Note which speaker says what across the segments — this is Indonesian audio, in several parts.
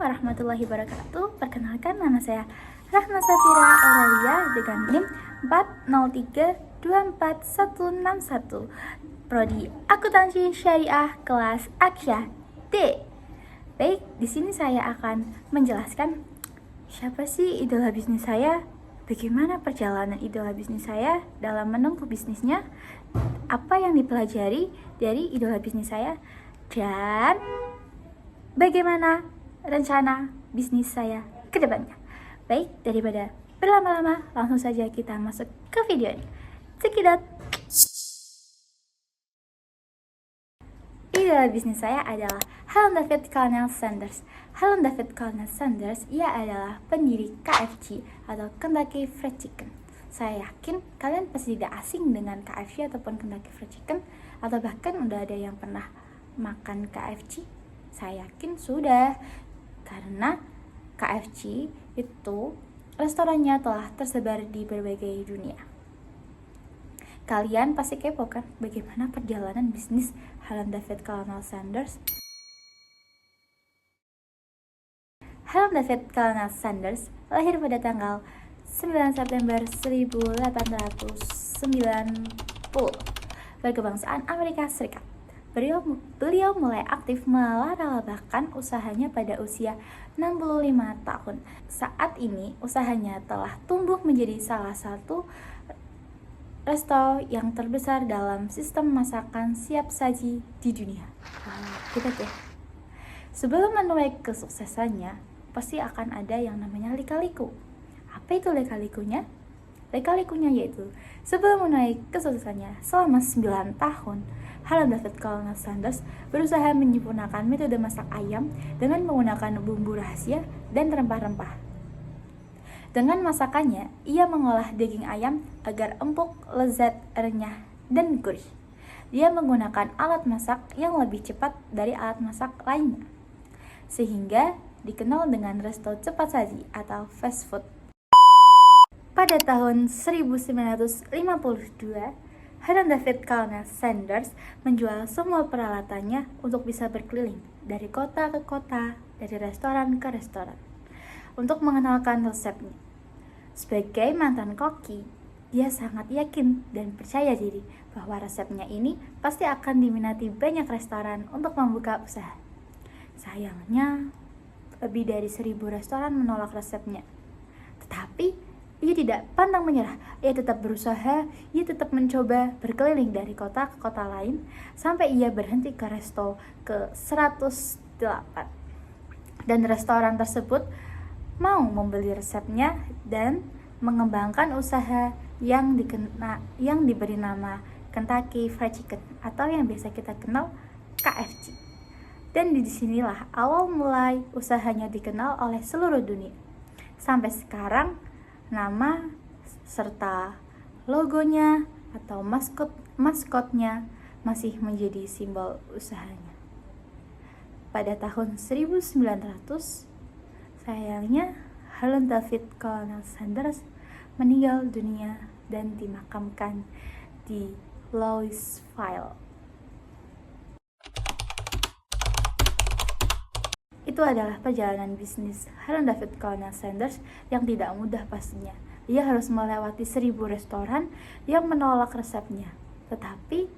Speaker 1: warahmatullahi wabarakatuh. Perkenalkan, nama saya Rahma Safira Aurelia dengan NIM 403246161, Prodi Akuntansi Syariah kelas Aksyah D. Baik, di sini saya akan menjelaskan siapa sih idola bisnis saya, bagaimana perjalanan idola bisnis saya dalam menempuh bisnisnya, apa yang dipelajari dari idola bisnis saya, dan bagaimana rencana bisnis saya ke depannya. Baik, daripada berlama-lama, langsung saja kita masuk ke video ini. Cekidot. Idola bisnis saya adalah Halon David Colonel Sanders. Halon David Colonel Sanders, ia adalah pendiri KFC atau Kentucky Fried Chicken. Saya yakin kalian pasti tidak asing dengan KFC ataupun Kentucky Fried Chicken, atau bahkan udah ada yang pernah makan KFC. Saya yakin sudah, karena KFC itu restorannya telah tersebar di berbagai dunia. Kalian pasti kepo kan bagaimana perjalanan bisnis Halon David Colonel Sanders? Halon David Colonel Sanders lahir pada tanggal 9 September 1890, berkebangsaan Amerika Serikat. Beliau mulai aktif melaralabahkan usahanya pada usia 65 tahun. Saat ini usahanya telah tumbuh menjadi salah satu resto yang terbesar dalam sistem masakan siap saji di dunia. Kita deh. Sebelum menuai kesuksesannya, pasti akan ada yang namanya lika-liku. Apa itu lika-likunya? Lika-likunya yaitu sebelum menuai kesuksesannya selama 9 tahun, Halon David Colonel Sanders berusaha menyempurnakan metode masak ayam dengan menggunakan bumbu rahasia dan rempah-rempah. Dengan masakannya, ia mengolah daging ayam agar empuk, lezat, renyah, dan gurih. Dia menggunakan alat masak yang lebih cepat dari alat masak lainnya, sehingga dikenal dengan resto cepat saji atau fast food. Pada tahun 1952, Halon David Colonel Sanders menjual semua peralatannya untuk bisa berkeliling dari kota ke kota, dari restoran ke restoran, untuk mengenalkan resepnya. Sebagai mantan koki, dia sangat yakin dan percaya diri bahwa resepnya ini pasti akan diminati banyak restoran untuk membuka usaha. Sayangnya, lebih dari 1.000 restoran menolak resepnya. Tetapi ia tidak pantang menyerah. Ia tetap berusaha, ia tetap mencoba berkeliling dari kota ke kota lain sampai ia berhenti ke resto ke 108. Dan restoran tersebut mau membeli resepnya dan mengembangkan usaha yang diberi nama Kentucky Fried Chicken atau yang biasa kita kenal KFC. Dan disinilah awal mulai usahanya dikenal oleh seluruh dunia. Sampai sekarang, nama serta logonya atau maskotnya masih menjadi simbol usahanya. Pada tahun 1900, sayangnya Halon David Colonel Sanders meninggal dunia dan dimakamkan di Louisville. Itu adalah perjalanan bisnis Halon David Colonel Sanders yang tidak mudah pastinya. Ia harus melewati 1.000 restoran yang menolak resepnya. Tetapi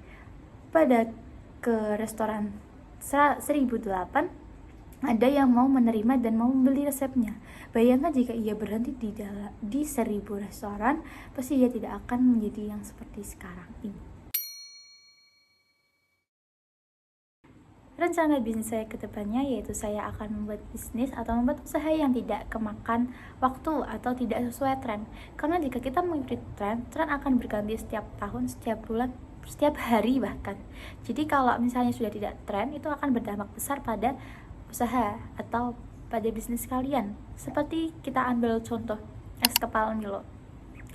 Speaker 1: pada ke restoran 1008 ada yang mau menerima dan mau membeli resepnya. Bayangkan jika ia berhenti di 1.000 restoran, pasti ia tidak akan menjadi yang seperti sekarang ini. Rencana bisnis saya ke depannya yaitu saya akan membuat bisnis atau membuat usaha yang tidak kemakan waktu atau tidak sesuai tren. Karena jika kita mengikuti tren akan berganti setiap tahun, setiap bulan, setiap hari bahkan. Jadi kalau misalnya sudah tidak tren, itu akan berdampak besar pada usaha atau pada bisnis kalian. Seperti kita ambil contoh es kepal Milo.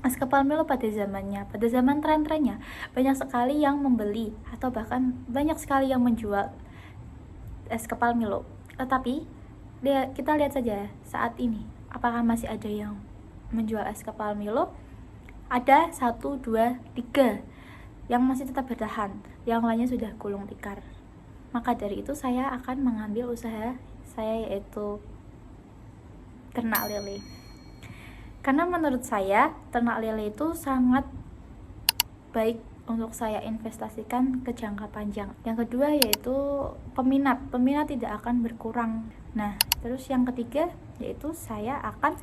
Speaker 1: Es kepal Milo pada zaman tren-trennya, banyak sekali yang membeli atau bahkan banyak sekali yang menjual es kepal Milo. Tetapi kita lihat saja saat ini, apakah masih ada yang menjual es kepal Milo? Ada 1, 2, 3 yang masih tetap bertahan, yang lainnya sudah gulung tikar. Maka dari itu saya akan mengambil usaha saya, yaitu ternak lele. Karena menurut saya ternak lele itu sangat baik untuk saya investasikan ke jangka panjang. Yang kedua yaitu peminat tidak akan berkurang. Nah, terus yang ketiga yaitu saya akan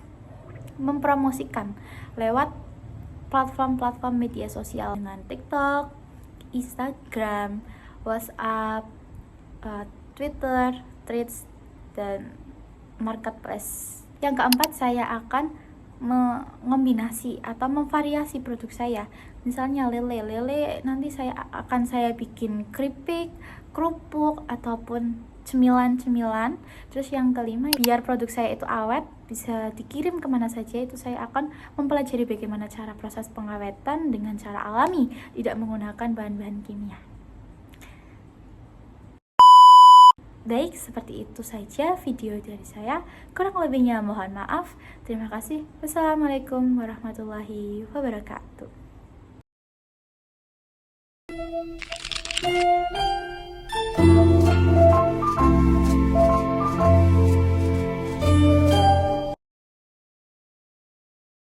Speaker 1: mempromosikan lewat platform-platform media sosial dengan TikTok, Instagram, WhatsApp, Twitter, Threads, dan marketplace. Yang keempat, saya akan mengombinasi atau memvariasi produk saya. Misalnya lele nanti akan saya bikin keripik, kerupuk, ataupun cemilan. Terus yang kelima, biar produk saya itu awet, bisa dikirim kemana saja, itu saya akan mempelajari bagaimana cara proses pengawetan dengan cara alami, tidak menggunakan bahan-bahan kimia. Baik, seperti itu saja video dari saya. Kurang lebihnya mohon maaf. Terima kasih. Wassalamualaikum warahmatullahi wabarakatuh.